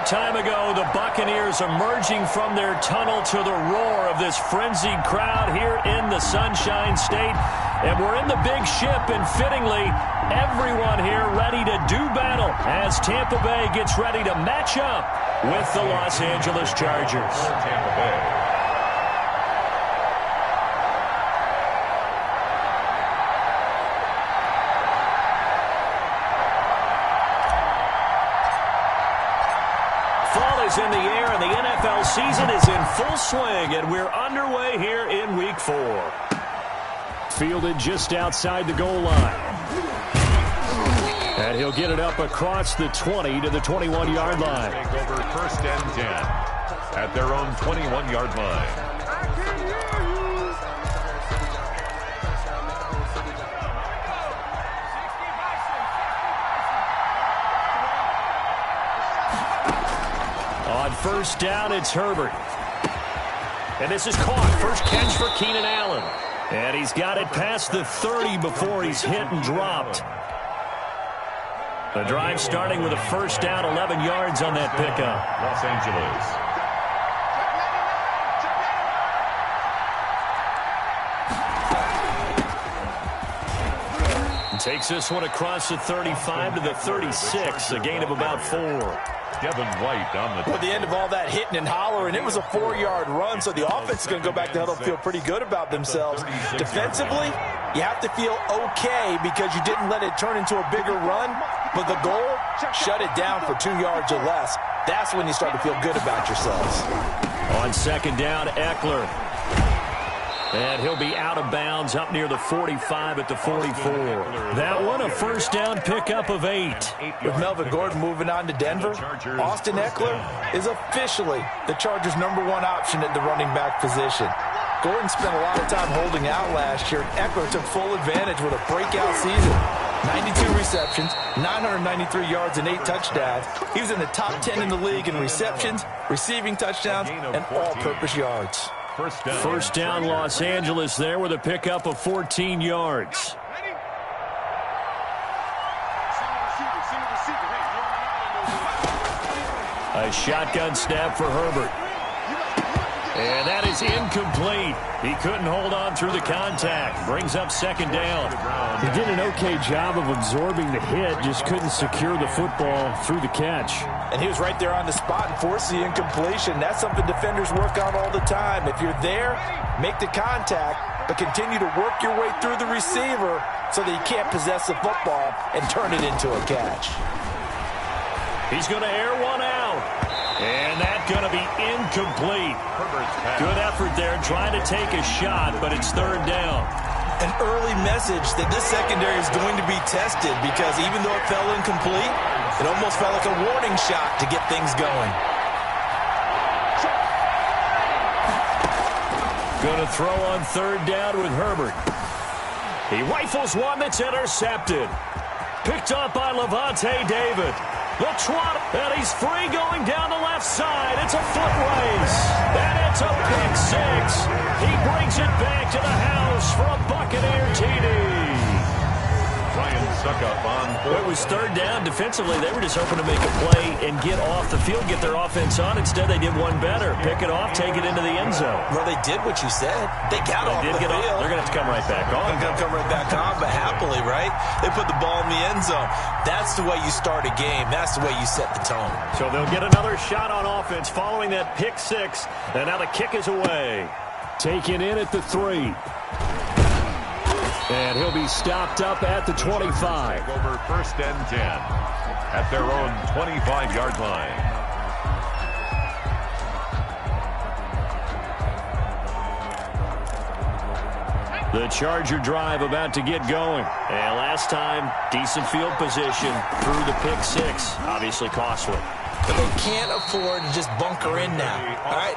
time ago, the Buccaneers emerging from their tunnel to the roar of this frenzied crowd here in the Sunshine State. And we're in the big ship, and fittingly, everyone here ready to do battle as Tampa Bay gets ready to match up with the Los Angeles Chargers. Tampa Bay. Fall is in the air, and the NFL season is in full swing, and we're underway here in Week 4. Fielded just outside the goal line. And he'll get it up across the 20 to the 21-yard line. Take over 1st and 10 at their own 21-yard line. On 1st down, it's Herbert. And this is caught. First catch for Keenan Allen. And he's got it past the 30 before he's hit and dropped. The drive starting with a 1st down, 11 yards on that pickup. Los Angeles. Takes this one across the 35 to the 36, a gain of about 4. Devin White on the... At the end of all that hitting and hollering, it was a 4-yard run, so the offense is going to go back to huddle, feel pretty good about themselves. Defensively, you have to feel okay because you didn't let it turn into a bigger run, but the goal, shut it down for 2 yards or less. That's when you start to feel good about yourselves. On 2nd down, Eckler. And he'll be out of bounds up near the 45 at the 44. That one, a 1st down pickup of 8. With Melvin Gordon moving on to Denver, Austin Eckler is officially the Chargers' #1 option at the running back position. Gordon spent a lot of time holding out last year. Eckler took full advantage with a breakout season. 92 receptions, 993 yards, and 8 touchdowns. He was in the top 10 in the league in receptions, receiving touchdowns, and all-purpose yards. First down, Los Angeles there with a pickup of 14 yards. A shotgun snap for Herbert. And that is incomplete. He couldn't hold on through the contact. Brings up 2nd down. He did an okay job of absorbing the hit, just couldn't secure the football through the catch. And he was right there on the spot and forced the incompletion. That's something defenders work on all the time. If you're there, make the contact, but continue to work your way through the receiver so that you can't possess the football and turn it into a catch. He's going to air one out. And that's going to be incomplete. Good effort there trying to take a shot, but it's 3rd down. An early message that this secondary is going to be tested because even though it fell incomplete, it almost felt like a warning shot to get things going. Going to throw on 3rd down with Herbert. He rifles one that's intercepted. Picked up by Levante David. The trot, and he's free going down the left side. It's a foot race, and it's a pick 6. He brings it back to the house for a Buccaneer TD. Ryan Suckup on 4. It was 3rd down. Defensively, they were just hoping to make a play and get off the field, get their offense on. Instead, they did one better. Pick it off, take it into the end zone. Well, they did what you said. They got off the field. They're going to have to come right back on. They're going to come right back on, but happily, right? They put the ball in the end zone. That's the way you start a game. That's the way you set the tone. So they'll get another shot on offense following that pick 6, and now the kick is away. Taken in at the 3. And he'll be stopped up at the 25. Take over 1st and 10 at their own 25-yard line. The Charger drive about to get going. And last time, decent field position through the pick 6. Obviously costly. But they can't afford to just bunker in now. All right,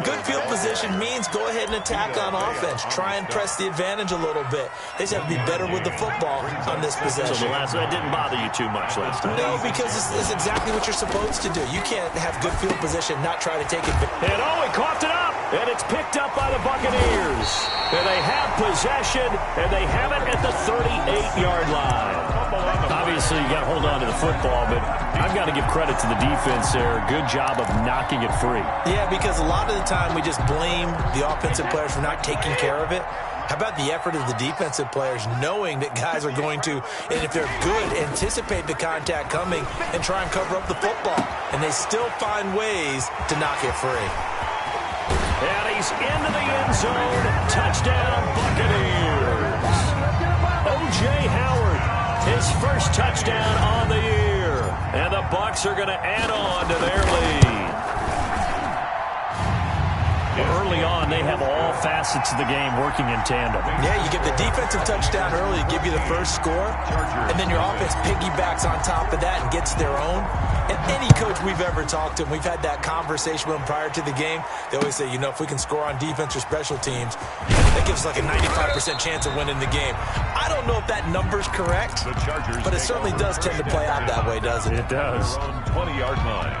good field position means go ahead and attack on offense. Try and press the advantage a little bit. They just have to be better with the football on this possession. So that didn't bother you too much last time? No, because it's exactly what you're supposed to do. You can't have good field position, not try to take advantage. And he coughed it up, and it's picked up by the Buccaneers. And they have possession, and they have it at the 38-yard line. Obviously, you got to hold on to the football, but I've got to give credit to the defense there. Good job of knocking it free. Yeah, because a lot of the time we just blame the offensive players for not taking care of it. How about the effort of the defensive players knowing that guys are going to, and if they're good, anticipate the contact coming and try and cover up the football. And they still find ways to knock it free. And he's into the end zone. Touchdown, Buccaneers. O.J. Howard, his first touchdown on the year. And the Bucs are going to add on to their lead. Early on, they have all facets of the game working in tandem. Yeah, you get the defensive touchdown early to give you the first score, and then your offense piggybacks on top of that and gets their own. And any coach we've ever talked to, and we've had that conversation with them prior to the game, they always say, you know, if we can score on defense or special teams, that gives us like a 95% chance of winning the game. I don't know if that number's correct, but it certainly does tend to play out that way, doesn't it? It does. 20-yard line.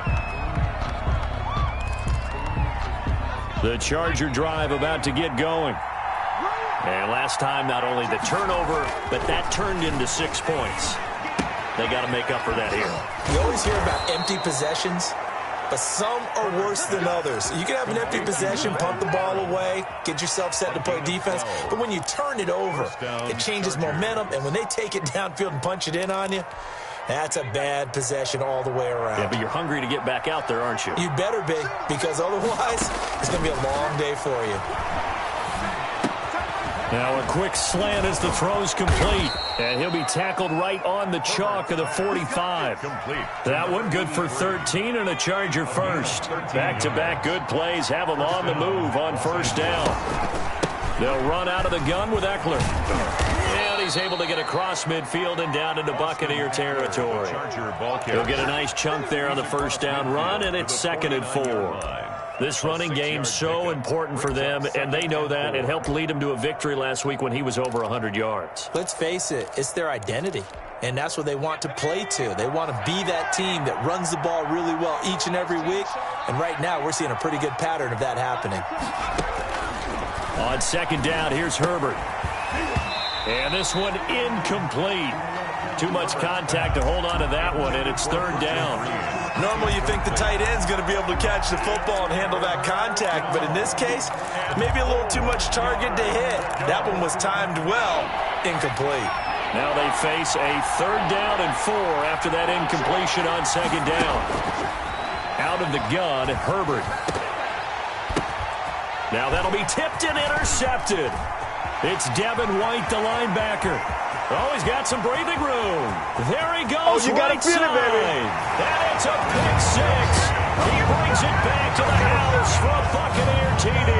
The Charger drive about to get going. And last time, not only the turnover, but that turned into 6 points. They got to make up for that here. You always hear about empty possessions, but some are worse than others. You can have an empty possession, punt the ball away, get yourself set to play defense, but when you turn it over, it changes momentum, and when they take it downfield and punch it in on you, that's a bad possession all the way around. Yeah, but you're hungry to get back out there, aren't you? You better be, because otherwise it's going to be a long day for you. Now a quick slant as the throw's complete. And he'll be tackled right on the chalk of the 45. That one good for 13 and a Charger first. Back-to-back good plays have him on the move on first down. They'll run out of the gun with Eckler. And he's able to get across midfield and down into Buccaneer territory. He'll get a nice chunk there on the first down run, and it's 2nd and 4. This running game's so important for them, and they know that. It helped lead them to a victory last week when he was over 100 yards. Let's face it, it's their identity, and that's what they want to play to. They want to be that team that runs the ball really well each and every week, and right now we're seeing a pretty good pattern of that happening. On 2nd down, here's Herbert. And this one incomplete. Too much contact to hold on to that one, and it's 3rd down. Normally you think the tight end's going to be able to catch the football and handle that contact, but in this case, maybe a little too much target to hit. That one was timed well, incomplete. Now they face a 3rd down and 4 after that incompletion on 2nd down. Out of the gun, Herbert. Now that'll be tipped and intercepted. It's Devin White, the linebacker. Oh, he's got some breathing room. There he goes, you gotta right feel it, baby. side. And it's a pick 6. He brings it back to the house for a Buccaneer TD.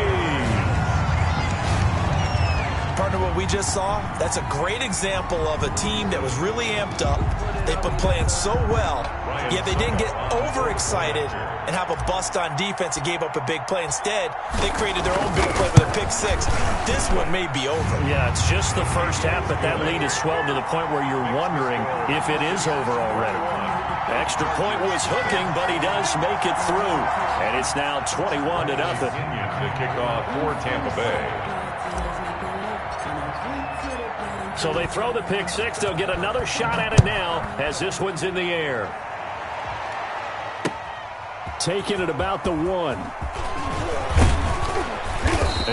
Partner, what we just saw, that's a great example of a team that was really amped up. They've been playing so well, yet they didn't get overexcited and have a bust on defense and gave up a big play. Instead, they created their own big play with a pick 6. This one may be over. Yeah, it's just the first half, but that lead has swelled to the point where you're wondering if it is over already. Extra point was hooking, but he does make it through. And it's now 21-0. The kickoff for Tampa Bay. So they throw the pick 6. They'll get another shot at it now as this one's in the air. Taking it about the 1.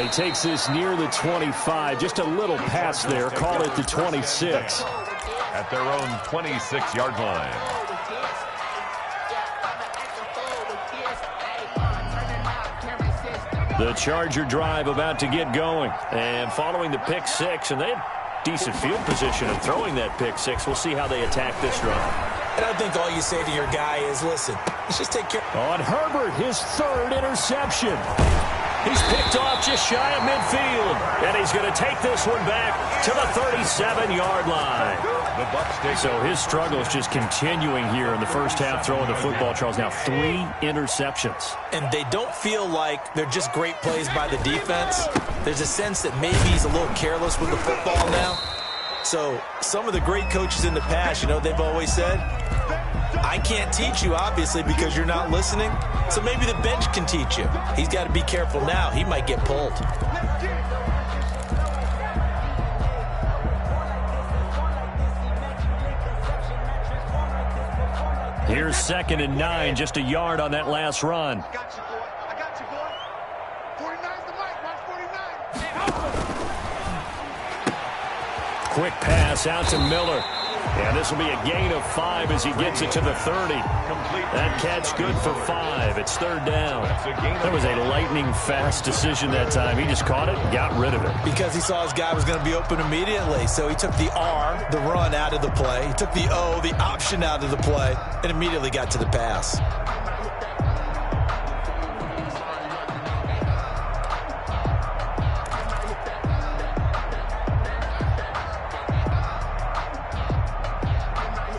He takes this near the 25. Just a little pass there. Call it the 26. At their own 26-yard line. The Charger drive about to get going. And following the pick 6, and they had decent field position in throwing that pick 6. We'll see how they attack this drive. And I think all you say to your guy is, listen, let's just take care. On Herbert, his 3rd interception. He's picked off just shy of midfield. And he's going to take this one back to the 37-yard line. The Bucs take So his struggle is just continuing here in the first half throwing the football, Charles. Now 3 interceptions. And they don't feel like they're just great plays by the defense. There's a sense that maybe he's a little careless with the football now. So some of the great coaches in the past, you know, they've always said, I can't teach you, obviously, because you're not listening. So maybe the bench can teach you. He's got to be careful now. He might get pulled. Here's 2nd and 9, just a yard on that last run. I got you, boy. 49's the mic. Watch 49. Quick pass out to Miller. And this will be a gain of 5 as he gets it to the 30. That catch good for 5. It's 3rd down. That was a lightning-fast decision that time. He just caught it and got rid of it. Because he saw his guy was going to be open immediately. So he took the R, the run, out of the play. He took the O, the option, out of the play, and immediately got to the pass.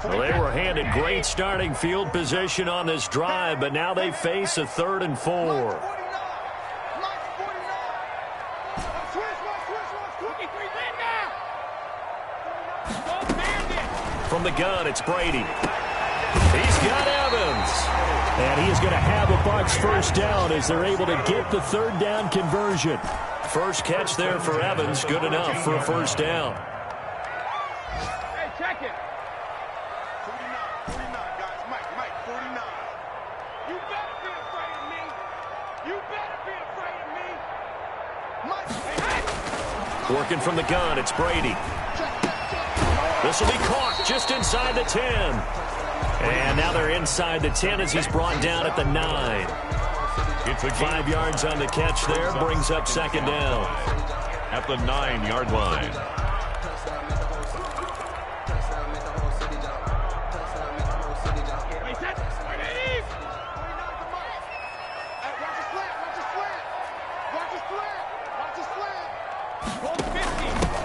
Well, they were handed great starting field position on this drive, but now they face a 3rd and 4. From the gun, it's Brady. He's got Evans. And he is going to have a Bucs first down as they're able to get the 3rd down conversion. First catch there for Evans, good enough for a first down. Hey, check it. 49, guys. Mike, 49. You better be afraid of me. You better be afraid of me. Mike, hey. Working from the gun, it's Brady. This will be caught just inside the 10. And now they're inside the 10 as he's brought down at the 9. It's a 5 yards on the catch there, brings up 2nd down. at the 9-yard line.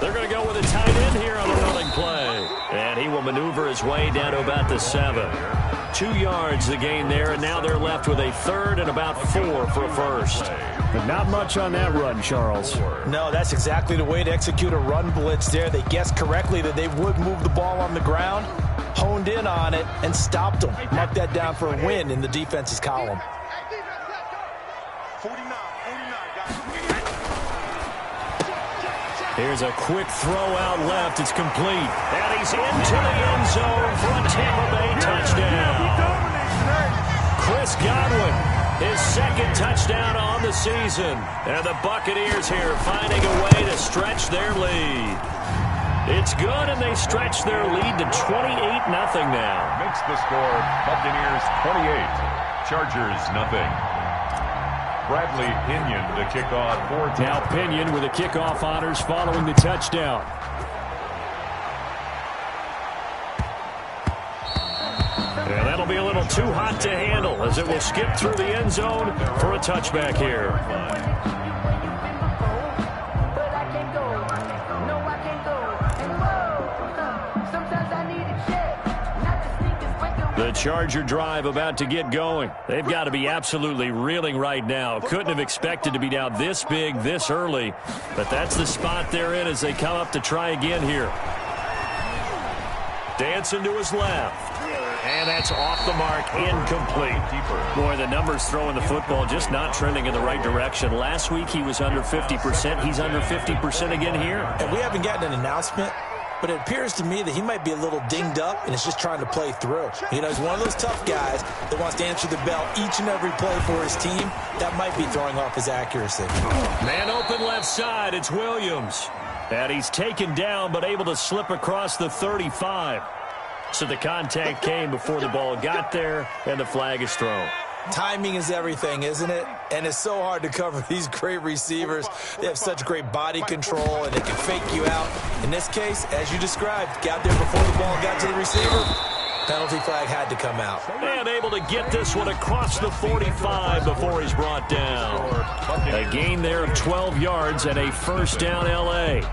They're going to go with a tight end here on the running play. And he will maneuver his way down to about the 7. 2 yards the gain there, and now they're left with a 3rd and about 4 for a first. But not much on that run, Charles. No, that's exactly the way to execute a run blitz there. They guessed correctly that they would move the ball on the ground, honed in on it, and stopped them. Mark that down for a win in the defense's column. 49, guys. Here's a quick throw out left. It's complete. And he's into the end zone for a Tampa Bay touchdown. Chris Godwin, his 2nd touchdown on the season. And the Buccaneers here finding a way to stretch their lead. It's good, and they stretch their lead to 28-0 now. Makes the score Buccaneers 28, Chargers nothing. Bradley Pinion to kick off for Tampa. Now Pinion with the kickoff honors following the touchdown. And that'll be a little too hot to handle as it will skip through the end zone for a touchback here. The Charger drive about to get going. They've got to be absolutely reeling right now. Couldn't have expected to be down this big, this early. But that's the spot they're in as they come up to try again here. Dancing to his left. And that's off the mark, incomplete. Boy, the numbers throwing the football just not trending in the right direction. Last week he was under 50%. He's under 50% again here. And we haven't gotten an announcement, but it appears to me that he might be a little dinged up and is just trying to play through. You know, he's one of those tough guys that wants to answer the bell each and every play for his team. That might be throwing off his accuracy. Man open left side, it's Williams. And he's taken down but able to slip across the 35. So the contact came before the ball got there, and the flag is thrown. Timing is everything, isn't it? And it's so hard to cover these great receivers. They have such great body control, and they can fake you out. In this case, as you described, got there before the ball got to the receiver. Penalty flag had to come out. And able to get this one across the 45 before he's brought down. A gain there of 12 yards and a first down L.A.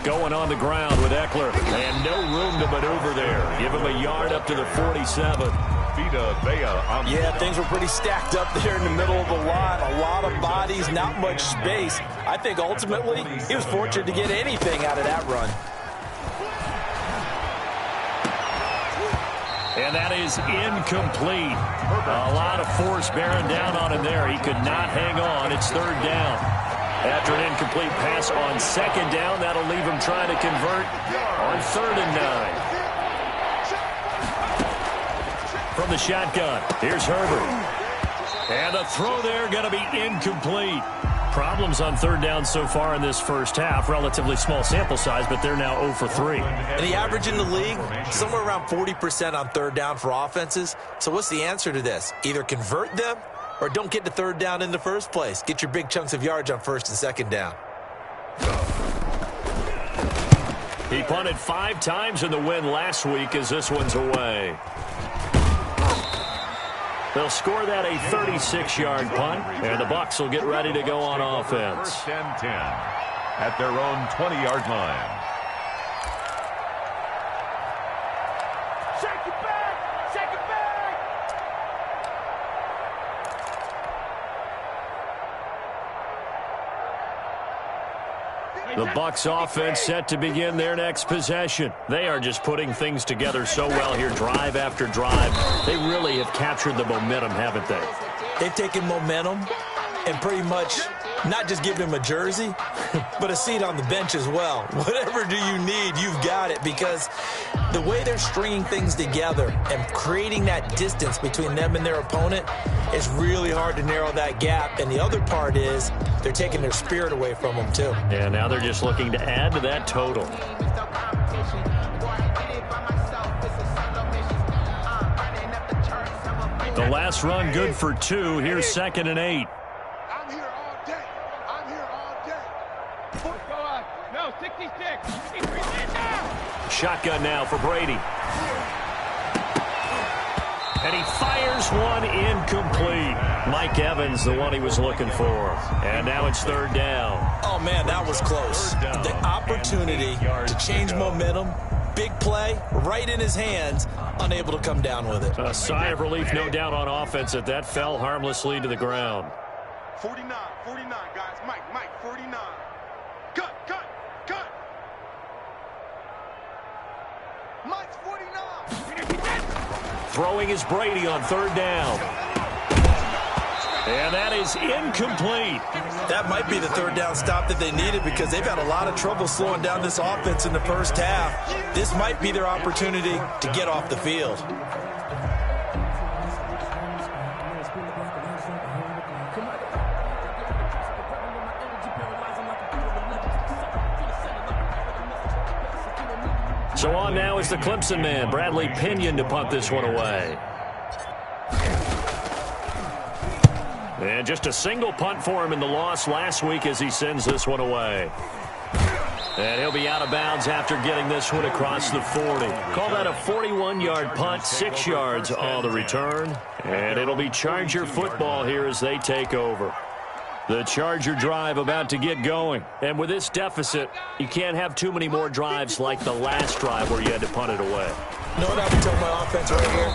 Going on the ground with Eckler, and no room to maneuver there. Give him a yard up to the 47. Vita Vea on Yeah, things were pretty stacked up there in the middle of the lot. A lot of bodies, not much space. I think ultimately he was fortunate to get anything out of that run. And that is incomplete. A lot of force bearing down on him there. He could not hang on. It's third down. After an incomplete pass on second down, that'll leave him trying to convert on 3rd and 9. From the shotgun, here's Herbert. And the throw there going to be incomplete. Problems on 3rd down so far in this first half. Relatively small sample size, but they're now 0 for 3. And the average in the league, somewhere around 40% on 3rd down for offenses. So what's the answer to this? Either convert them or don't get to 3rd down in the first place. Get your big chunks of yards on 1st and 2nd down. He punted 5 times in the win last week as this one's away. They'll score that a 36-yard punt, and the Bucs will get ready to go on offense. 1st and 10 at their own 20-yard line. Shake it back! Shake it back! The Bucs offense set to begin their next possession. They are just putting things together so well here, drive after drive. They really have captured the momentum, haven't they? They've taken momentum and pretty much not just give him a jersey, but a seat on the bench as well. Whatever do you need, you've got it, because the way they're stringing things together and creating that distance between them and their opponent, it's really hard to narrow that gap. And the other part is they're taking their spirit away from them, too. And now they're just looking to add to that total. The last run good for 2. Here's 2nd and 8. I'm here all day. I'm here all day. Go on. No, 66. 63 now. Shotgun now for Brady. And he fires one incomplete. Mike Evans, the one he was looking for. And now it's 3rd down. Oh, man, that was close. The opportunity to change momentum, big play, right in his hands, unable to come down with it. A sigh of relief, no doubt, on offense that that fell harmlessly to the ground. 49, guys. Mike, 49. Cut. Mike's 49. Throwing is Brady on 3rd down. And that is incomplete. That might be the 3rd down stop that they needed, because they've had a lot of trouble slowing down this offense in the first half. This might be their opportunity to get off the field. So on now is the Clemson man, Bradley Pinion, to punt this one away. And just a single punt for him in the loss last week as he sends this one away. And he'll be out of bounds after getting this one across the 40. Call that a 41-yard punt, 6 yards on the return. And it'll be Charger football here as they take over. The Charger drive about to get going. And with this deficit, you can't have too many more drives like the last drive where you had to punt it away. You know what I would tell my offense right here?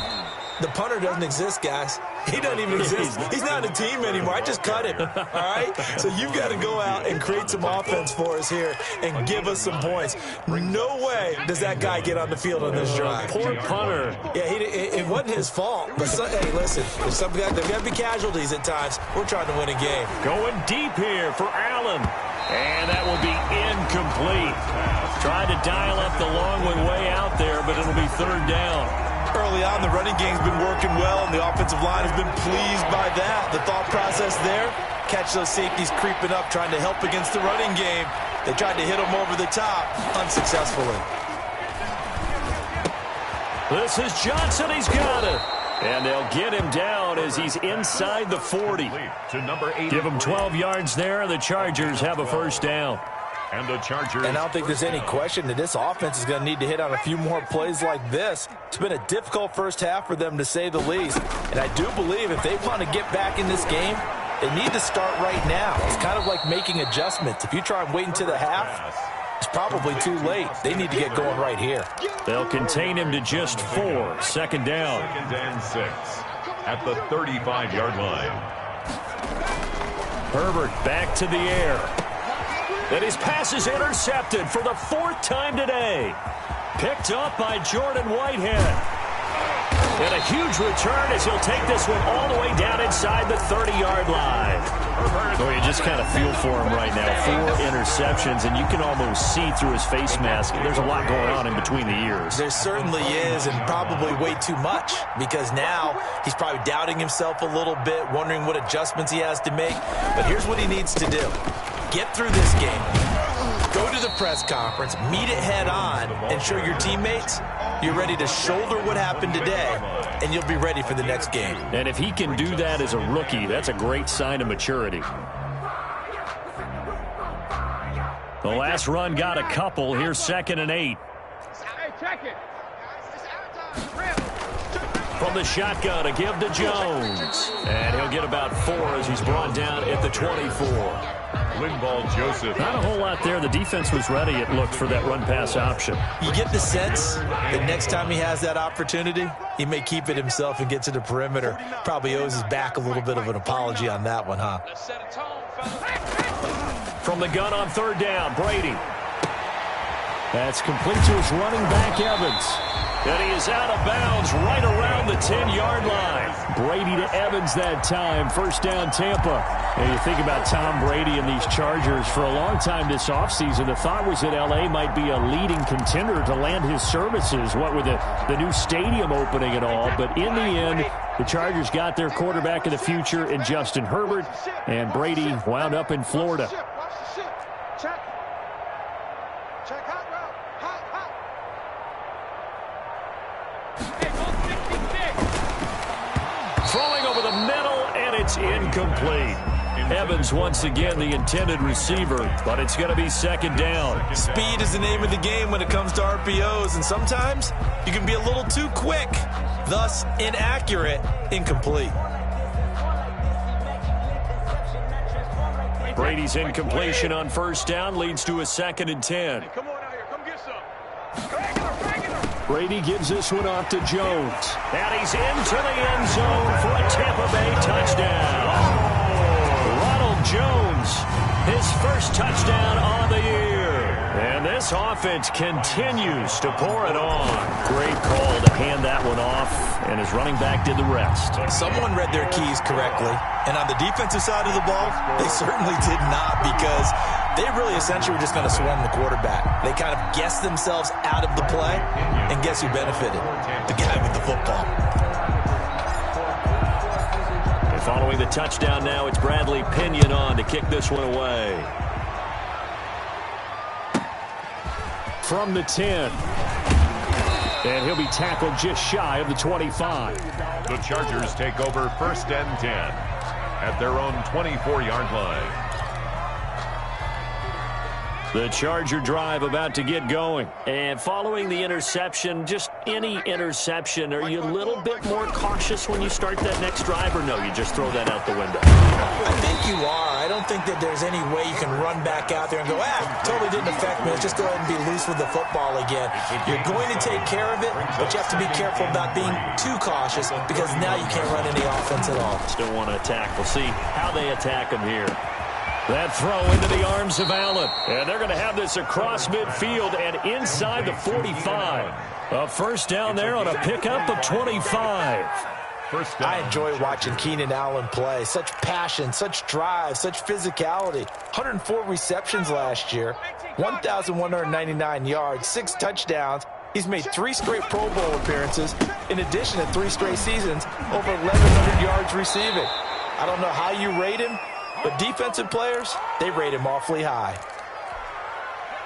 The punter doesn't exist, guys. He doesn't even exist. He's not a team anymore. I just cut him, all right? So you've got to go out and create some offense for us here and give us some points. No way does that guy get on the field on this drive. Poor punter. Yeah, it wasn't his fault. But hey, listen, there's got to be casualties at times. We're trying to win a game. Going deep here for Allen. And that will be incomplete. Tried to dial up the long one way out there, but it'll be 3rd down. Early on, the running game's been working well, and the offensive line has been pleased by that. The thought process there, catch those safeties creeping up, trying to help against the running game. They tried to hit them over the top, unsuccessfully. This is Johnson. He's got it. And they'll get him down as he's inside the 40. Give him 12 yards there. The Chargers have a 1st down. And the Chargers. And I don't think there's any question that this offense is going to need to hit on a few more plays like this. It's been a difficult first half for them, to say the least. And I do believe if they want to get back in this game, they need to start right now. It's kind of like making adjustments. If you try and wait until the half, it's probably too late. They need to get going right here. They'll contain him to just 4. 2nd down. 2nd and 6 at the 35-yard line. Herbert back to the air. And his pass is intercepted for the 4th time today. Picked up by Jordan Whitehead. And a huge return as he'll take this one all the way down inside the 30-yard line. Boy, you just kind of feel for him right now. 4 interceptions, and you can almost see through his face mask. There's a lot going on in between the ears. There certainly is, and probably way too much, because now he's probably doubting himself a little bit, wondering what adjustments he has to make. But here's what he needs to do. Get through this game. Go to the press conference, meet it head on, and show your teammates you're ready to shoulder what happened today, and you'll be ready for the next game. And if he can do that as a rookie, that's a great sign of maturity. The last run got a couple. Here's 2nd and 8. Hey, check it. From the shotgun, a give to Jones. And he'll get about 4 as he's brought down at the 24. Linval Joseph. Not a whole lot there. The defense was ready, it looked, for that run-pass option. You get the sense that next time he has that opportunity, he may keep it himself and get to the perimeter. Probably owes his back a little bit of an apology on that one, huh? Let's set a tone, fellas. From the gun on 3rd down, Brady. That's complete to his running back, Evans. And he is out of bounds right around the 10-yard line. Brady to Evans that time. 1st down, Tampa. And you think about Tom Brady and these Chargers. For a long time this offseason, the thought was that L.A. might be a leading contender to land his services, what with the new stadium opening and all. But in the end, the Chargers got their quarterback of the future in Justin Herbert, and Brady wound up in Florida. Watch the ship. Check. Check hot route. Hot. Hey, go 66. Throwing over the middle, and it's incomplete. Evans once again the intended receiver, but it's going to be 2nd down. Speed is the name of the game when it comes to RPOs, and sometimes you can be a little too quick, thus inaccurate, incomplete. Brady's incompletion on 1st down leads to a 2nd and 10. Come on out here. Come get some. Regular. Brady gives this one off to Jones. And he's into the end zone for a Tampa Bay touchdown. Ronald Jones, his first touchdown on the year. And this offense continues to pour it on. Great call to hand that one off, and his running back did the rest. Someone read their keys correctly, and on the defensive side of the ball, they certainly did not, because they really essentially were just going to swarm the quarterback. They kind of guessed themselves out of the play, and guess who benefited? The guy with the football. And following the touchdown now, it's Bradley Pinion on to kick this one away. From the 10. And he'll be tackled just shy of the 25. The Chargers take over 1st and 10 at their own 24-yard line. The Charger drive about to get going. And following the interception, just any interception, are you a little bit more cautious when you start that next drive, or no, you just throw that out the window? I think you are. I don't think that there's any way you can run back out there and go, totally didn't affect me. Let's just go ahead and be loose with the football again. You're going to take care of it, but you have to be careful about being too cautious, because now you can't run any offense at all. Still want to attack. We'll see how they attack him here. That throw into the arms of Allen. And they're going to have this across midfield and inside the 45. A 1st down there on a pickup of 25. I enjoy watching Keenan Allen play. Such passion, such drive, such physicality. 104 receptions last year, 1,199 yards, 6 touchdowns. He's made 3 straight Pro Bowl appearances, in addition to 3 straight seasons, over 1,100 yards receiving. I don't know how you rate him, but defensive players, they rate him awfully high.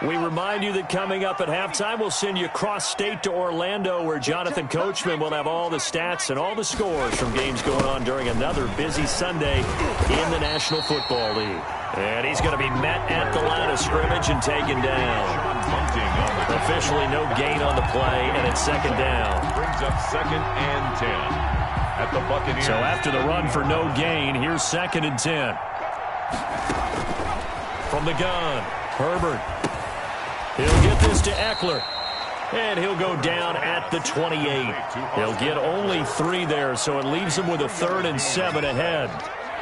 We remind you that coming up at halftime, we'll send you cross-state to Orlando, where Jonathan Coachman will have all the stats and all the scores from games going on during another busy Sunday in the National Football League. And he's going to be met at the line of scrimmage and taken down. Officially no gain on the play, and it's 2nd down. Brings up 2nd and 10 at the Buccaneers. So after the run for no gain, here's 2nd and 10. From the gun, Herbert. He'll get this to Eckler. And he'll go down at the 28. He'll get only 3 there, so it leaves him with a 3rd and 7 ahead.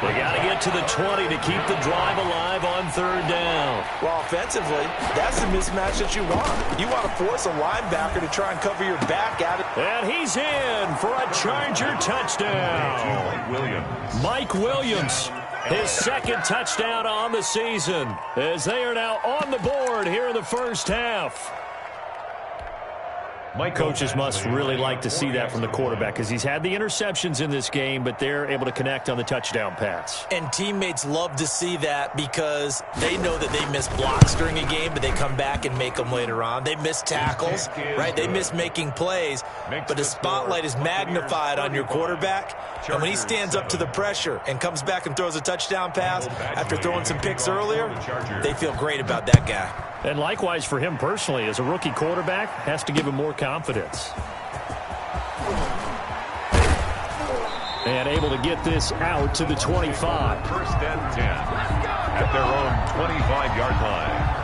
They got to get to the 20 to keep the drive alive on third down. Well, offensively, that's the mismatch that you want. You want to force a linebacker to try and cover your back at it. And he's in for a Charger touchdown. Mike Williams, his second touchdown on the season, as they are now on the board here in the first half. Coaches must really like to see that from the quarterback because he's had the interceptions in this game, but they're able to connect on the touchdown pass. And teammates love to see that because they know that they miss blocks during a game, but they come back and make them later on. They miss tackles, right? They miss making plays, but the spotlight is magnified on your quarterback. And when he stands up to the pressure and comes back and throws a touchdown pass after throwing some picks earlier, they feel great about that guy. And likewise for him personally, as a rookie quarterback, has to give him more confidence. And able to get this out to the 25. First and 10 at their own 25-yard line.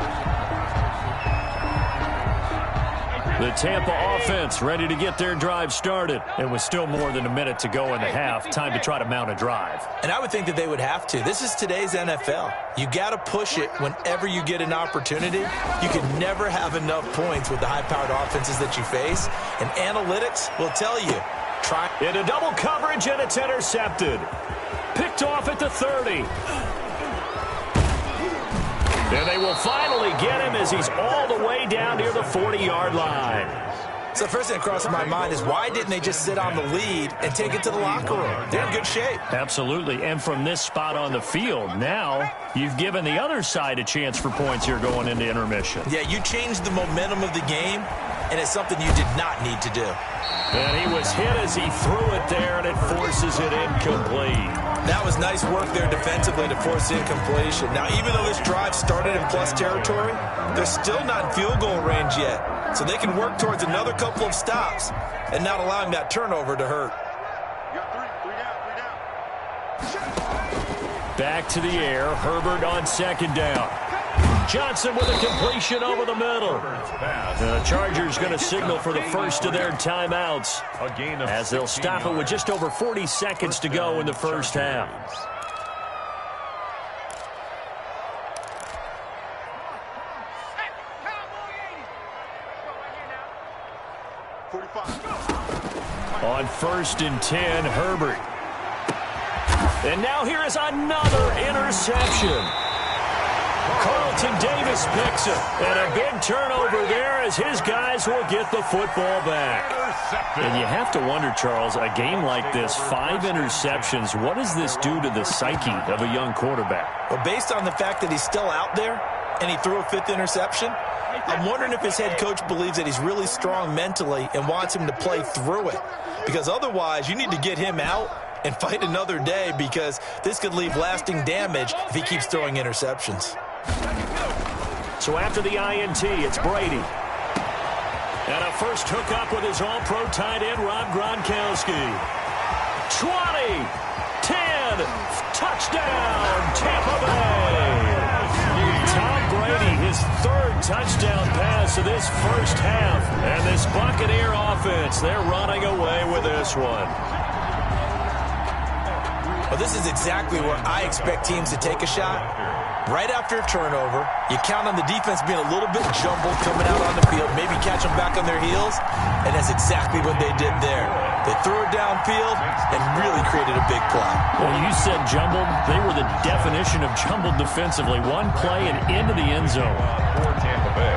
The Tampa offense ready to get their drive started. And with still more than a minute to go in the half, time to try to mount a drive. And I would think that they would have to. This is today's NFL. You got to push it whenever you get an opportunity. You can never have enough points with the high-powered offenses that you face. And analytics will tell you. Try into double coverage, and it's intercepted. Picked off at the 30. And they will finally get him as he's all the way down near the 40-yard line. So the first thing that crosses my mind is why didn't they just sit on the lead and take it to the locker room? They're in good shape. Absolutely. And from this spot on the field, now you've given the other side a chance for points here going into intermission. Yeah, you changed the momentum of the game, and it's something you did not need to do. And he was hit as he threw it there, and it forces it incomplete. That was nice work there defensively to force incompletion. Now, even though this drive started in plus territory, they're still not in field goal range yet. So they can work towards another couple of stops and not allowing that turnover to hurt. Back to the air. Herbert on second down. Johnson with a completion over the middle. And the Chargers going to signal for the first of their timeouts as they'll stop it with just over 40 seconds to go in the first half. On first and 10, Herbert. And now here is another interception. Carlton Davis picks it. And a big turnover there as his guys will get the football back. And you have to wonder, Charles, a game like this, 5 interceptions, what does this do to the psyche of a young quarterback? Well, based on the fact that he's still out there and he threw a 5th interception, I'm wondering if his head coach believes that he's really strong mentally and wants him to play through it. Because otherwise, you need to get him out and fight another day because this could leave lasting damage if he keeps throwing interceptions. So after the INT, it's Brady. And a first hookup with his all-pro tight end, Rob Gronkowski. 20, 10, touchdown, Tampa Bay. Tom Brady, his 3rd touchdown pass of this first half. And this Buccaneer offense, they're running away with this one. Well, this is exactly where I expect teams to take a shot. Right after a turnover, you count on the defense being a little bit jumbled coming out on the field, maybe catch them back on their heels, and that's exactly what they did there. They threw it downfield and really created a big play. Well, you said jumbled. They were the definition of jumbled defensively. One play and into the end zone. For Tampa Bay.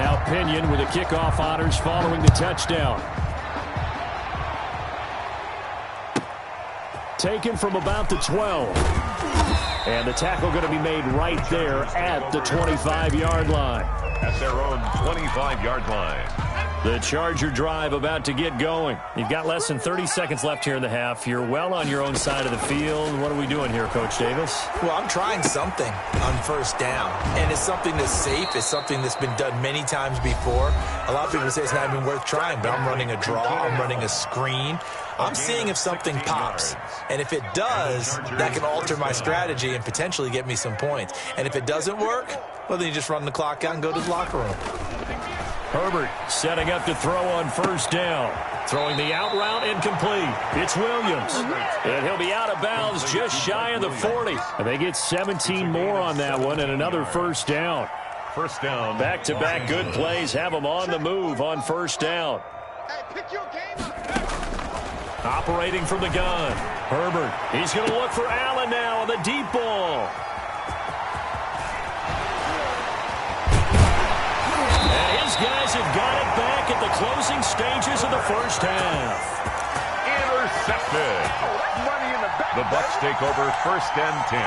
Now Pinion with the kickoff honors following the touchdown. Taken from about the 12. And the tackle going to be made right there at the 25-yard line. At their own 25-yard line. The Charger drive about to get going. You've got less than 30 seconds left here in the half. You're well on your own side of the field. What are we doing here, Coach Davis? Well, I'm trying something on first down. And it's something that's safe. It's something that's been done many times before. A lot of people say it's not even worth trying, but I'm running a draw. I'm running a screen. I'm seeing if something pops. And if it does, that can alter my strategy and potentially get me some points. And if it doesn't work, well, then you just run the clock out and go to the locker room. Herbert setting up to throw on first down. Throwing the out route incomplete. It's Williams. And he'll be out of bounds just shy of the 40. And they get 17 more on that one and another first down. First down. Back-to-back good plays have them on the move on first down. Hey, pick your game up. Operating from the gun. Herbert. He's going to look for Allen now on the deep ball. And his guys have got it back at the closing stages of the first half. Intercepted. The Bucs take over first and 10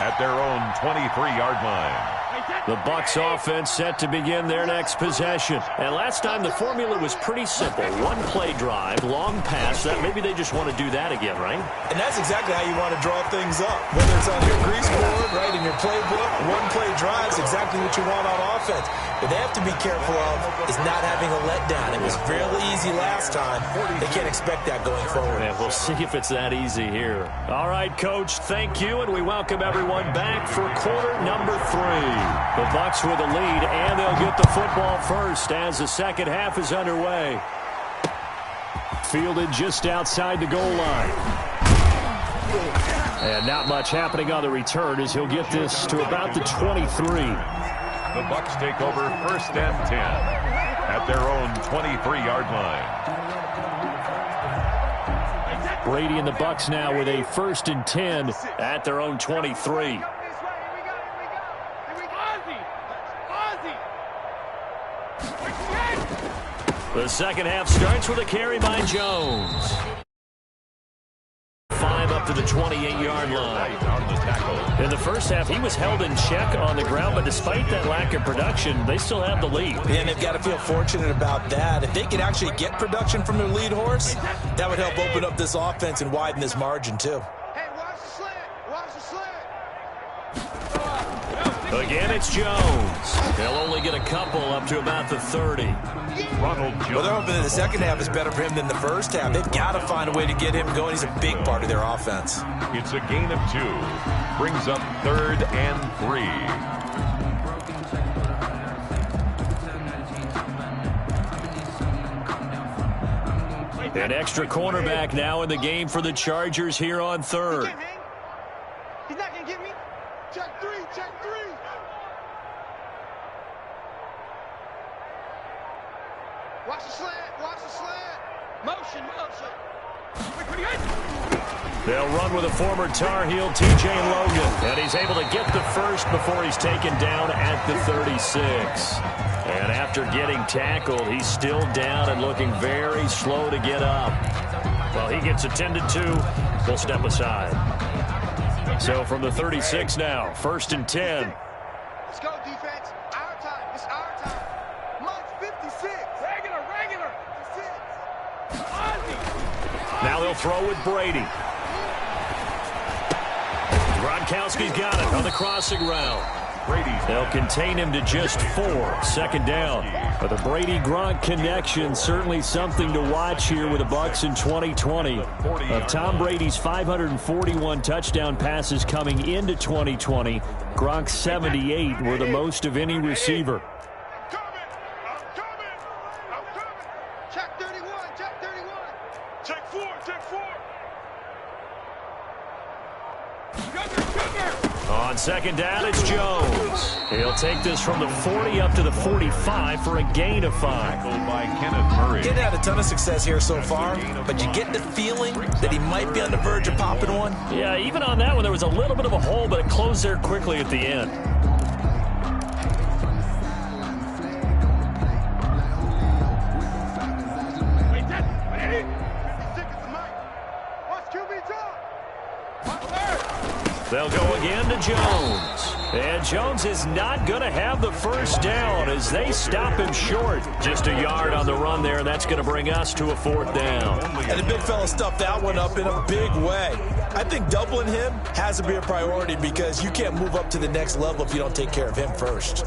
at their own 23-yard line. The Bucs offense set to begin their next possession. And last time the formula was pretty simple. One play drive, long pass. That maybe they just want to do that again, right? And that's exactly how you want to draw things up. Whether it's on your grease board, right, in your playbook, one play drive is exactly what you want on offense. What they have to be careful of is not having a letdown. It was really easy last time. They can't expect that going forward. Yeah, we'll see if it's that easy here. All right, Coach, thank you, and we welcome everyone back for quarter number 3. The Bucs with a lead, and they'll get the football first as the second half is underway. Fielded just outside the goal line. And not much happening on the return as he'll get this to about the 23. The Bucs take over first and 10 at their own 23-yard line. Brady and the Bucs now with a first and 10 at their own 23. The second half starts with a carry by Jones. 5 up to the 28-yard line. In the first half, he was held in check on the ground, but despite that lack of production, they still have the lead. And they've got to feel fortunate about that. If they could actually get production from their lead horse, that would help open up this offense and widen this margin, too. Hey, watch the slant. Watch the slant. Again, it's Jones. They'll only get a couple up to about the 30. Ronald Jones. Well, they're hoping that the second half is better for him than the first half. They've got to find a way to get him going. He's a big part of their offense. It's a gain of 2. Brings up 3rd and 3. An extra cornerback now in the game for the Chargers here on 3rd. He's not going to get me. Check 3, check 3. Watch the slant, watch the slant. Motion, motion. They'll run with a former Tar Heel, T.J. Logan. And he's able to get the first before he's taken down at the 36. And after getting tackled, he's still down and looking very slow to get up. Well, he gets attended to. We'll step aside. So from the 36 now, first and 10. Let's go, defense. Our time. It's our time. Mark 56. Regular, regular. 56. Now they'll throw with Brady. Gronkowski's got it on the crossing route. They'll contain him to just 4. Second down. But the Brady-Gronk connection, certainly something to watch here with the Bucs in 2020. Of Tom Brady's 541 touchdown passes coming into 2020, Gronk's 78 were the most of any receiver. I'm coming. Check 31, check 31. Check 4, check 4. On second down, it's Jones. He'll take this from the 40 up to the 45 for a gain of 5. By Kenneth Murray. Didn't have a ton of success here so far, but you get the feeling that he might be on the verge of popping one. Yeah, even on that one, there was a little bit of a hole, but it closed there quickly at the end. They'll go again to Jones. And Jones is not going to have the first down as they stop him short. Just a yard on the run there. That's going to bring us to a 4th down. And the big fella stuffed that one up in a big way. I think doubling him has to be a priority because you can't move up to the next level if you don't take care of him first.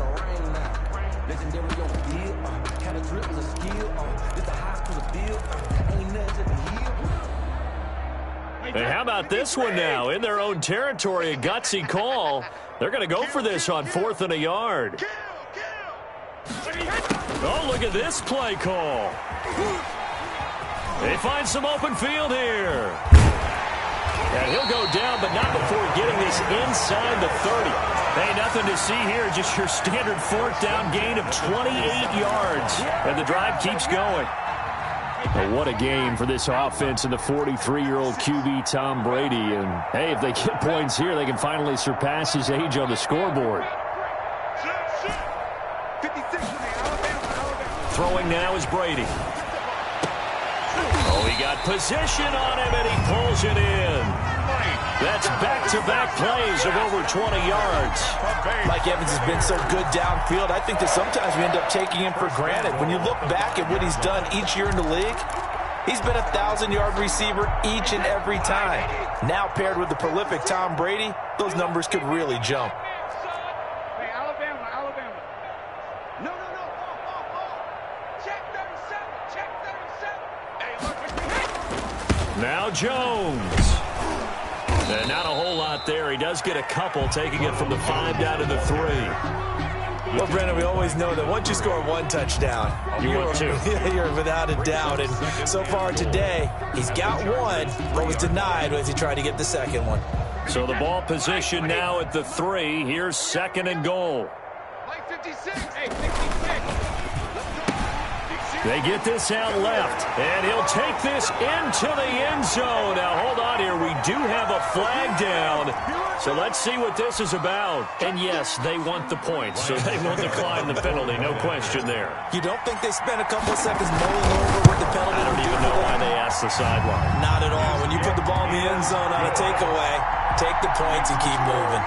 And how about this one now? In their own territory, a gutsy call. They're going to go for this on 4th and a yard. Oh, look at this play call. They find some open field here. And he'll go down, but not before getting this inside the 30. Hey, nothing to see here, just your standard fourth down gain of 28 yards. And the drive keeps going. Well, what a game for this offense and the 43-year-old QB Tom Brady. And, hey, if they get points here, they can finally surpass his age on the scoreboard. Throwing now is Brady. Oh, he got position on him, and he pulls it in. That's back-to-back plays of over 20 yards. Mike Evans has been so good downfield. I think that sometimes we end up taking him for granted. When you look back at what he's done each year in the league, he's been a 1,000-yard receiver each and every time. Now paired with the prolific Tom Brady, those numbers could really jump. Hey, Alabama. No. Check 37. Now Jones. And not a whole lot there. He does get a couple, taking it from the 5 down to the 3. Well, Brendan, we always know that once you score one touchdown, you're without a doubt. And so far today, he's got one, but was denied as he tried to get the second one. So the ball position now at the 3. Here's 2nd and goal. Like 56. Hey, 66. They get this out left, and he'll take this into the end zone. Now, hold on here. We do have a flag down, so let's see what this is about. And, yes, they want the points, so they will decline the penalty. No question there. You don't think they spent a couple of seconds mulling over what the penalty I don't even know why they asked the sideline. Not at all. When you put the ball in the end zone on a takeaway, take the points and keep moving.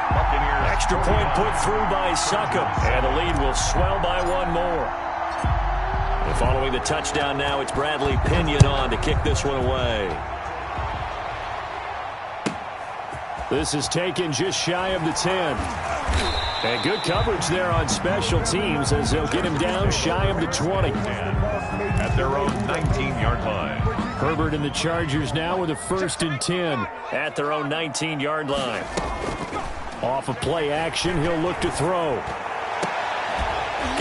Extra point put through by Succop, and the lead will swell by one more. Following the touchdown now, it's Bradley Pinion on to kick this one away. This is taken just shy of the 10. And good coverage there on special teams as they'll get him down shy of the 20. At their own 19-yard line. Herbert and the Chargers now with a 1st and 10. At their own 19-yard line. Off of play action, he'll look to throw.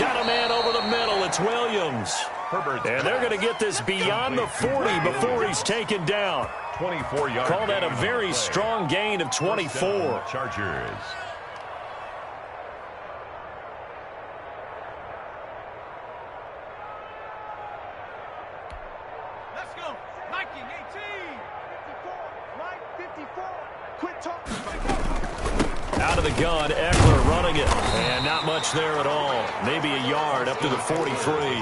Got a man over the middle. It's Williams. And they're going to get this beyond the 40 before he's taken down. 24 yards. Call that a very strong gain of 24. Chargers. Let's go. 1918. 54. Quit talking. Out of the gun, Eckler running it. And not much there at all. Maybe a yard up to the 43.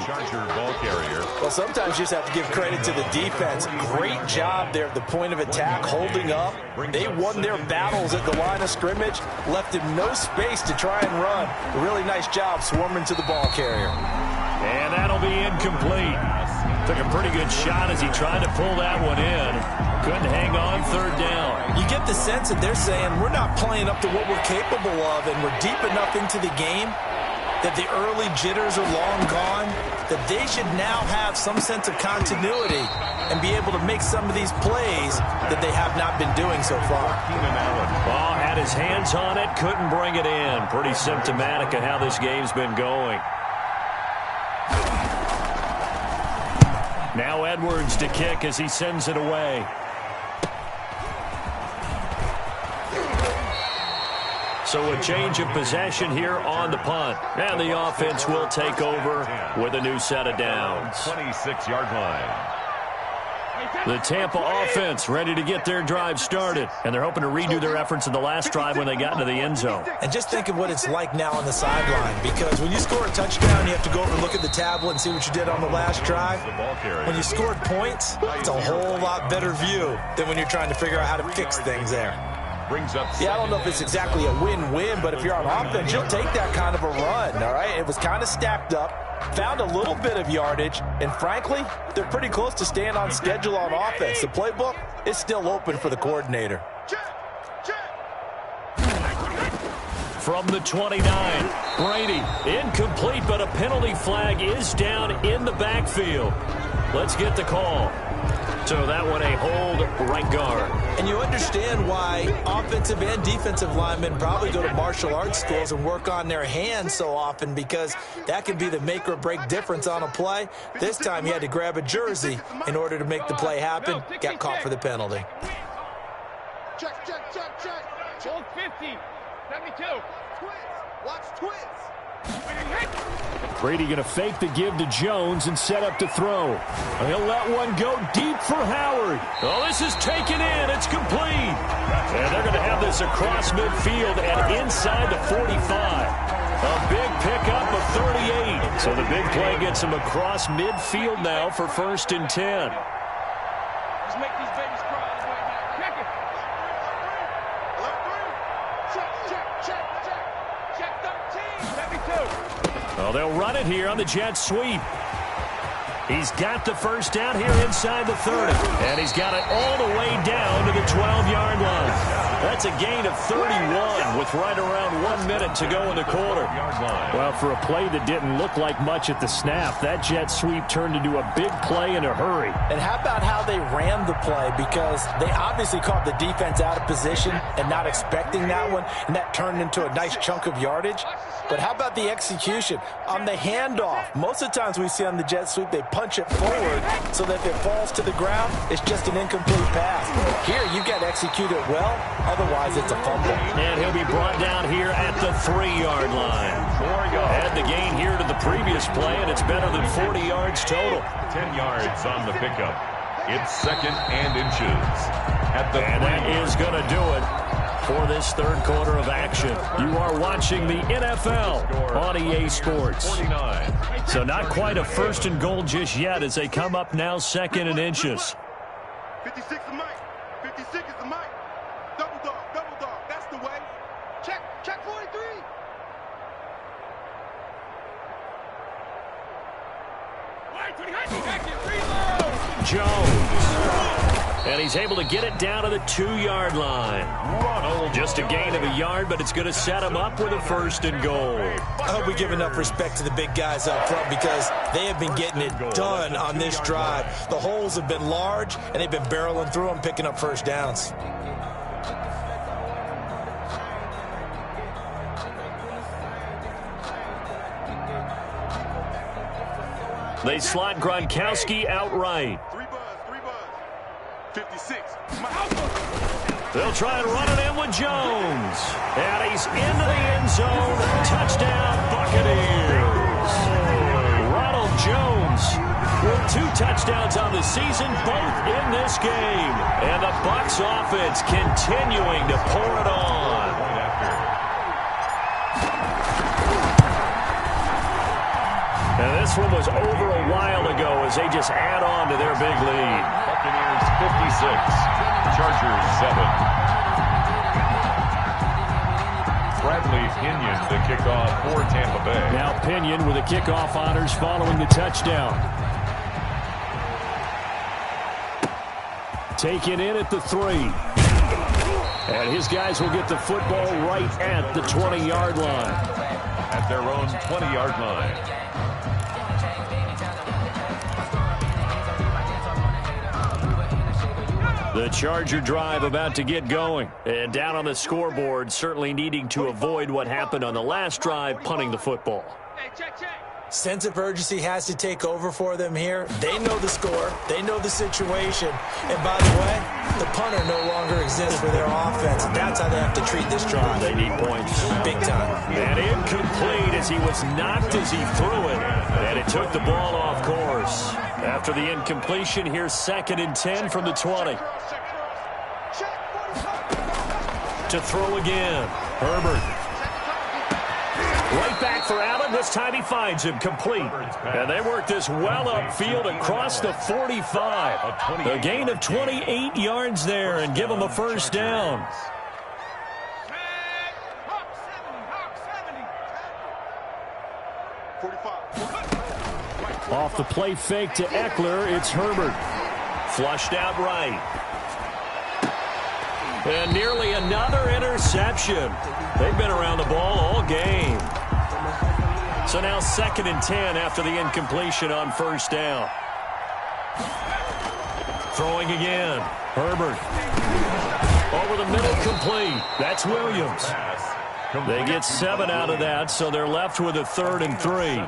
Charger ball carrier. Well, sometimes you just have to give credit to the defense. Great job there at the point of attack, holding up. They won their battles at the line of scrimmage, left him no space to try and run. A really nice job swarming to the ball carrier. And that'll be incomplete. Took a pretty good shot as he tried to pull that one in. Couldn't hang on 3rd down. You get the sense that they're saying we're not playing up to what we're capable of, and we're deep enough into the game that the early jitters are long gone, that they should now have some sense of continuity and be able to make some of these plays that they have not been doing so far. Oh, had his hands on it, couldn't bring it in. Pretty symptomatic of how this game's been going. Now Edwards to kick as he sends it away. So a change of possession here on the punt. And the offense will take over with a new set of downs. 26-yard line. The Tampa offense ready to get their drive started. And they're hoping to redo their efforts in the last drive when they got into the end zone. And just think of what it's like now on the sideline, because when you score a touchdown, you have to go over and look at the tablet and see what you did on the last drive. When you scored points, it's a whole lot better view than when you're trying to figure out how to fix things there. Yeah, I don't know if it's exactly a win-win, but if you're on offense, you'll take that kind of a run, all right? It was kind of stacked up, found a little bit of yardage, and frankly, they're pretty close to staying on schedule on offense. The playbook is still open for the coordinator. From the 29, Brady, incomplete, but a penalty flag is down in the backfield. Let's get the call. So that one a hold right guard. And you understand why offensive and defensive linemen probably go to martial arts schools and work on their hands so often, because that can be the make or break difference on a play. This time he had to grab a jersey in order to make the play happen. Got caught for the penalty. Check, check, check, check. Hold 50. 72. Twins. Watch twins. Brady going to fake the give to Jones and set up to throw. He'll let one go deep for Howard. Oh, this is taken in. It's complete. And they're going to have this across midfield and inside the 45. A big pickup of 38. So the big play gets him across midfield now for 1st and 10. Let's make these babies cry all the way now. Check it. Check, check, check, check. Check 13. 72. Oh, they'll run it here on the jet sweep. He's got the first down here inside the 30. And he's got it all the way down to the 12-yard line. That's a gain of 31 with right around 1 minute to go in the quarter. Well, for a play that didn't look like much at the snap, that jet sweep turned into a big play in a hurry. And how about how they ran the play? Because they obviously caught the defense out of position and not expecting that one, and that turned into a nice chunk of yardage. But how about the execution on the handoff? Most of the times we see on the jet sweep, they punch it forward so that if it falls to the ground, it's just an incomplete pass. Here, you've got to execute it well. Otherwise, it's a fumble. And he'll be brought down here at the 3-yard line. Add the gain here to the previous play, and it's better than 40 yards total. 10 yards on the pickup. It's 2nd and inches. And that is going to do it for this third quarter of action. You are watching the NFL on EA Sports. 49. So not quite a 1st and goal just yet as they come up now 2nd and inches. 56 is Mike. 56 is the Mike. Double dog. That's the way. Check 43. Jones. And he's able to get it down to the 2-yard line. Just a gain of a yard, but it's going to set him up with a 1st and goal. I hope we give enough respect to the big guys up front, because they have been getting it done on this drive. The holes have been large, and they've been barreling through them, picking up first downs. They slot Gronkowski outright. 3 buzz. 56. They'll try and run it in with Jones. And he's into the end zone. Touchdown, Buccaneers. Ronald Jones with 2 touchdowns on the season, both in this game. And the Bucs offense continuing to pour it on. And this one was over a while ago as they just add on to their big lead. Buccaneers 56, Chargers 7. Bradley Pinion the kickoff for Tampa Bay. Now Pinion with the kickoff honors following the touchdown. Taken in at the 3. And his guys will get the football right at the 20-yard line. At their own 20-yard line. The Charger drive about to get going. And down on the scoreboard, certainly needing to avoid what happened on the last drive, punting the football. Sense of urgency has to take over for them here. They know the score. They know the situation. And by the way, the punter no longer exists for their offense. That's how they have to treat this drive. They need points. Big time. And incomplete as he was knocked as he threw it. And it took the ball off course. After the incompletion, here's 2nd and 10 from the 20. To throw again. Herbert. Right back for Allen. This time he finds him complete. And they work this well upfield across the 45. A gain of 28 yards there and give him a first down. Off the play fake to Eckler, it's Herbert. Flushed out right. And nearly another interception. They've been around the ball all game. So now 2nd and 10 after the incompletion on first down. Throwing again. Herbert. Over the middle, complete. That's Williams. They get 7 out of that, so they're left with a 3rd and 3.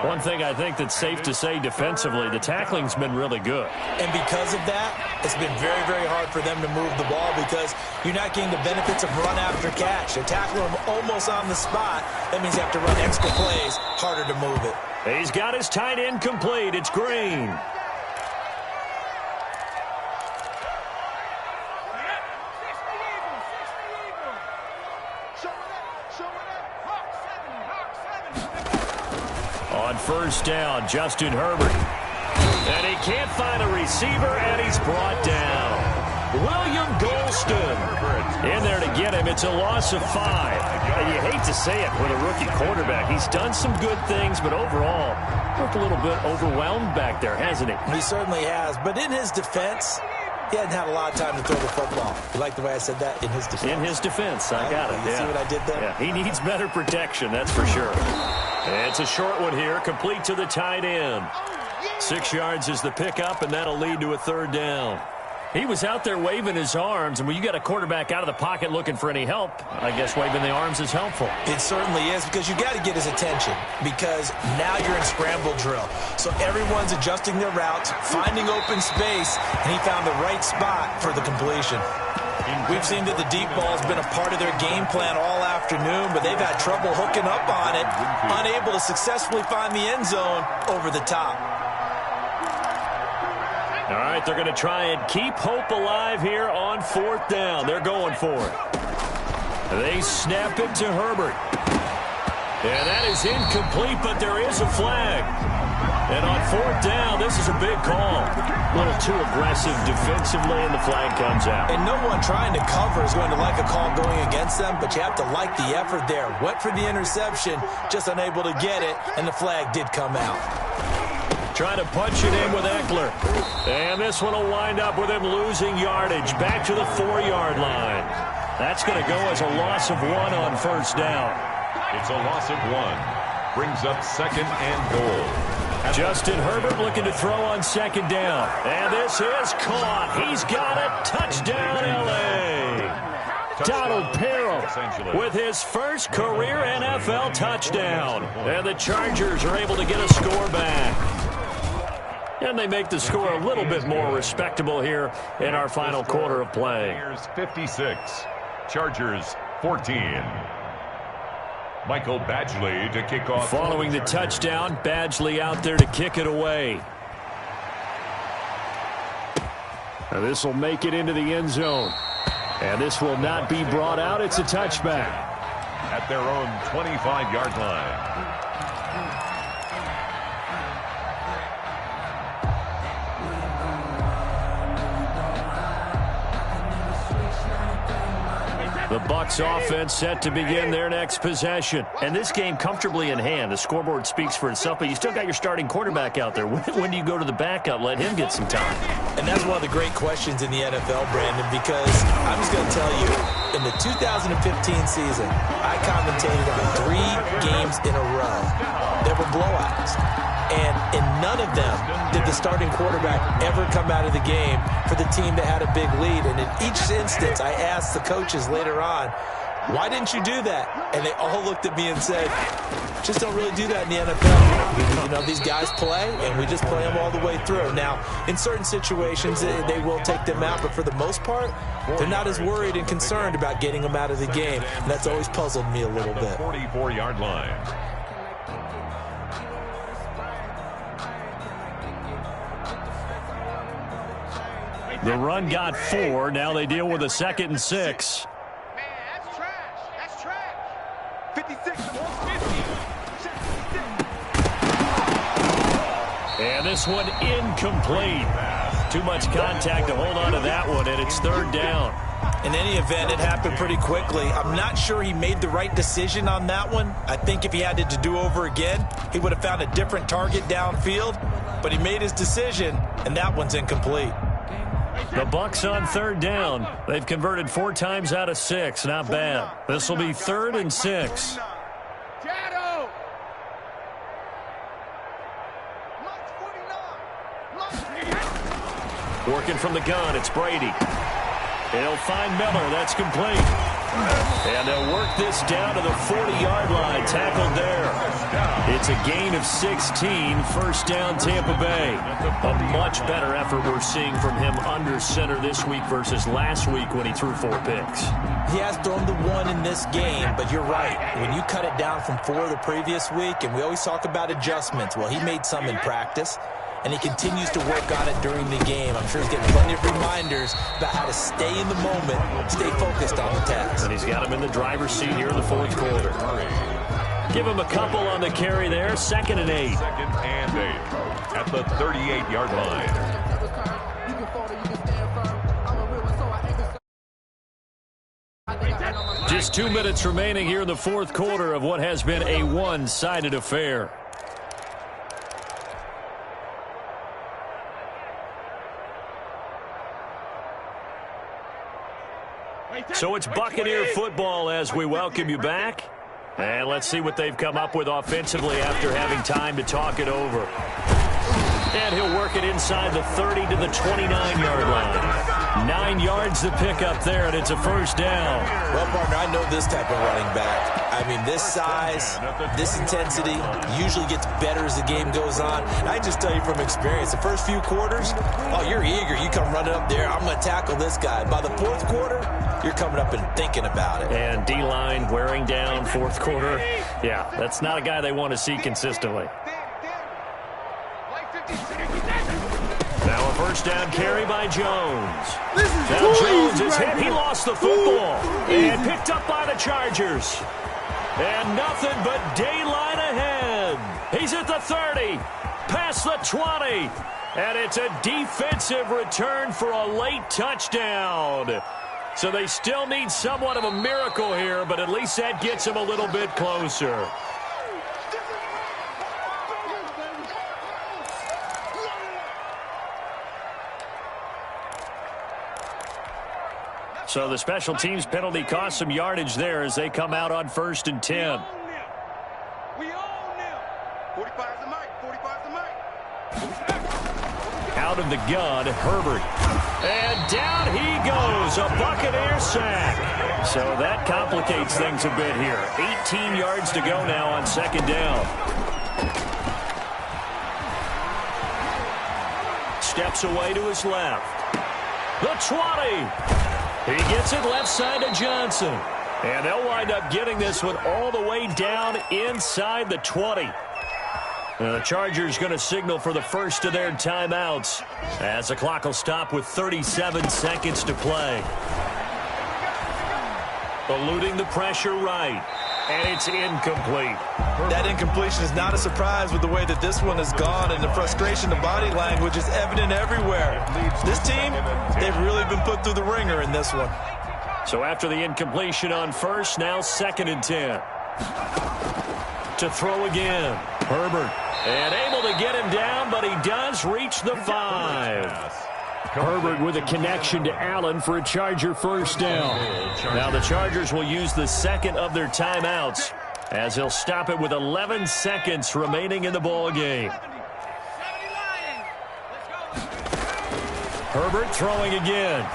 One thing I think that's safe to say defensively, the tackling's been really good. And because of that, it's been very, very hard for them to move the ball because you're not getting the benefits of run after catch. They tackle them almost on the spot. That means you have to run extra plays, harder to move it. He's got his tight end complete. It's Green. On first down, Justin Herbert. And he can't find a receiver, and he's brought down. William Golston in there to get him. It's a loss of 5. And you hate to say it with a rookie quarterback. He's done some good things, but overall, looked a little bit overwhelmed back there, hasn't he? He certainly has. But in his defense, he hadn't had a lot of time to throw the football. You like the way I said that? In his defense. In his defense. I got it. You see what I did there? Yeah, he needs better protection, that's for sure. It's a short one here, complete to the tight end. 6 yards is the pickup, and that'll lead to a 3rd down. He was out there waving his arms, and when you got a quarterback out of the pocket looking for any help, I guess waving the arms is helpful. It certainly is, because you got to get his attention, because now you're in scramble drill. So everyone's adjusting their routes, finding open space, and he found the right spot for the completion. We've seen that the deep ball has been a part of their game plan all afternoon, but they've had trouble hooking up on it, unable to successfully find the end zone over the top. All right, they're going to try and keep hope alive here on 4th down. They're going for it. They snap it to Herbert. And that is incomplete, but there is a flag. And on 4th down, this is a big call. A little too aggressive defensively, and the flag comes out. And no one trying to cover is going to like a call going against them, but you have to like the effort there. Went for the interception, just unable to get it, and the flag did come out. Trying to punch it in with Eckler. And this one will wind up with him losing yardage back to the 4-yard line. That's going to go as a loss of 1 on first down. It's a loss of 1. Brings up 2nd and goal. Justin Herbert looking to throw on 2nd down. And this is caught. He's got it. Touchdown, L.A. Donald Parham with his first career NFL touchdown. And the Chargers are able to get a score back. And they make the score a little bit more respectable here in our final quarter of play. 56, Chargers 14. Michael Badgley to kick off. Following the touchdown, Badgley out there to kick it away. Now this will make it into the end zone. And this will not be brought out. It's a touchback. At their own 25-yard line. The Bucs offense set to begin their next possession. And this game comfortably in hand. The scoreboard speaks for itself, but you still got your starting quarterback out there. When do you go to the backup? Let him get some time. And that's one of the great questions in the NFL, Brandon, because I'm just going to tell you, in the 2015 season, I commentated on 3 games in a row. There were blowouts. And in none of them did the starting quarterback ever come out of the game for the team that had a big lead. And in each instance, I asked the coaches later on, why didn't you do that? And they all looked at me and said, just don't really do that in the NFL. You know, these guys play, and we just play them all the way through. Now, in certain situations, they will take them out, but for the most part, they're not as worried and concerned about getting them out of the game. And that's always puzzled me a little bit. 44-yard line. The run got 4. Now they deal with a 2nd and 6. Man, that's trash. That's trash. 56 to 150. And this one incomplete. Too much contact to hold on to that one, and it's 3rd down. In any event, it happened pretty quickly. I'm not sure he made the right decision on that one. I think if he had to do over again, he would have found a different target downfield. But he made his decision, and that one's incomplete. The Bucs on 3rd down. They've converted 4 times out of 6. Not bad. This will be 3rd and 6. Shadow. Working from the gun, it's Brady. He'll find Miller. That's complete. And they'll work this down to the 40-yard line. Tackled there. It's a gain of 16. First down, Tampa Bay. A much better effort we're seeing from him under center this week versus last week when he threw 4 picks. He has thrown the 1 in this game, but you're right. When you cut it down from 4 the previous week, and we always talk about adjustments, well, he made some in practice, and he continues to work on it during the game. I'm sure he's getting plenty of reminders about how to stay in the moment, stay focused on the task. And he's got him in the driver's seat here in the 4th quarter. Give him a couple on the carry there. 2nd and 8. 2nd and 8 at the 38-yard line. Just 2 minutes remaining here in the 4th quarter of what has been a one-sided affair. So it's Buccaneer football as we welcome you back. And let's see what they've come up with offensively after having time to talk it over. And he'll work it inside the 30 to the 29-yard line. 9 yards to pick up there, and it's a first down. Well, partner, I know this type of running back. I mean, this size, this intensity usually gets better as the game goes on. And I just tell you from experience, the first few quarters, oh, you're eager. You come running up there, I'm going to tackle this guy. By the 4th quarter, you're coming up and thinking about it. And D-line wearing down 4th quarter. Yeah, that's not a guy they want to see consistently. Now a first down carry by Jones. Now Jones is hit. He lost the football. And picked up by the Chargers. And nothing but daylight ahead. He's at the 30. Past the 20. And it's a defensive return for a late touchdown. So they still need somewhat of a miracle here, but at least that gets them a little bit closer. So the special teams penalty cost some yardage there as they come out on 1st and 10. We own them. 45's the mic. 45's the mic. Out of the gun, Herbert. And down he goes, a Buccaneer sack. So that complicates things a bit here. 18 yards to go now on 2nd down. Steps away to his left. The 20. He gets it left side to Johnson. And they'll wind up getting this one all the way down inside the 20. The Chargers going to signal for the first of their timeouts as the clock will stop with 37 seconds to play. Eluding the pressure right. And it's incomplete. That incompletion is not a surprise with the way that this one has gone, and the frustration, the body language is evident everywhere. This team, they've really been put through the ringer in this one. So after the incompletion on first, now 2nd and 10. To throw again. Herbert. And able to get him down, but he does reach the 5. Herbert with a connection to Allen for a Charger first down. Now the Chargers will use the 2nd of their timeouts as they'll stop it with 11 seconds remaining in the ball game. Herbert throwing again.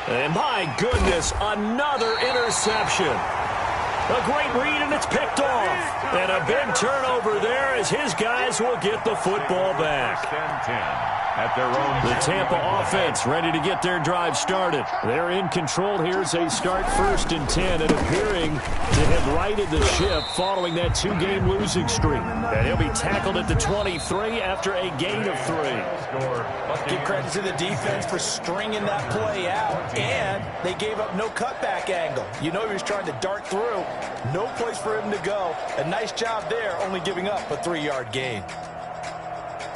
And my goodness, another interception. A great read, and it's picked off. And a big turnover there as his guys will get the football back. 10-10 at their own. The Tampa offense ready to get their drive started. They're in control here as they start 1st and 10 and appearing to have righted the ship following that 2-game losing streak. And he'll be tackled at the 23 after a gain of 3. Give credit to the defense for stringing that play out, and they gave up no cutback angle. You know he was trying to dart through. No place for him to go. A nice job there, only giving up a 3-yard gain.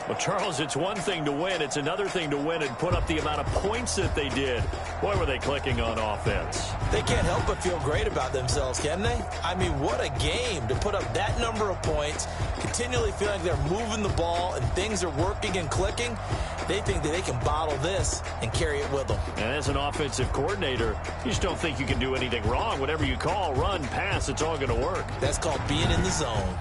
Well, Charles, it's one thing to win. It's another thing to win and put up the amount of points that they did. Boy, were they clicking on offense. They can't help but feel great about themselves, can they? I mean, what a game to put up that number of points, continually feeling like they're moving the ball and things are working and clicking. They think that they can bottle this and carry it with them. And as an offensive coordinator, you just don't think you can do anything wrong. Whatever you call, run, pass, it's all going to work. That's called being in the zone.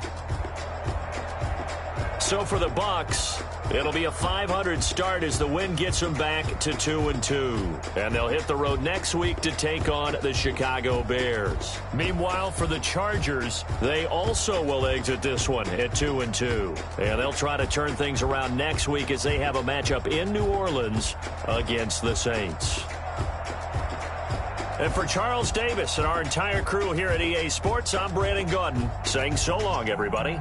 So for the Bucs, It'll be a .500 start as the win gets them back to 2-2. And they'll hit the road next week to take on the Chicago Bears. Meanwhile, for the Chargers, they also will exit this one at 2-2. And they'll try to turn things around next week as they have a matchup in New Orleans against the Saints. And for Charles Davis and our entire crew here at EA Sports, I'm Brandon Gaudin saying so long, everybody.